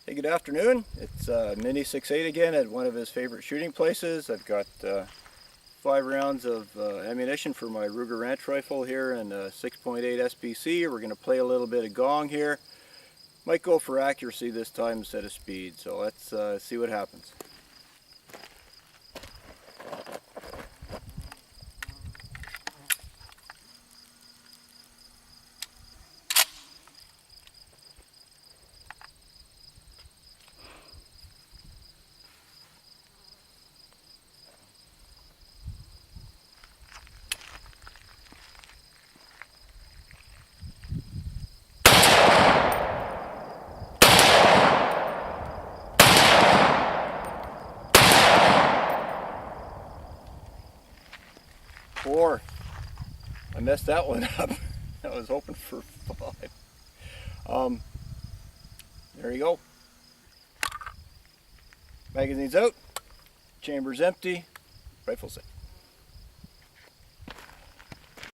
Hey, good afternoon. It's Mini 6.8 again at one of his favorite shooting places. I've got 5 rounds of ammunition for my Ruger Ranch rifle here and a 6.8 SBC. We're going to play a little bit of gong here. Might go for accuracy this time instead of speed, so let's see what happens. Four. I messed that one up. I was hoping for 5. There you go. Magazine's out. Chamber's empty. Rifle's set.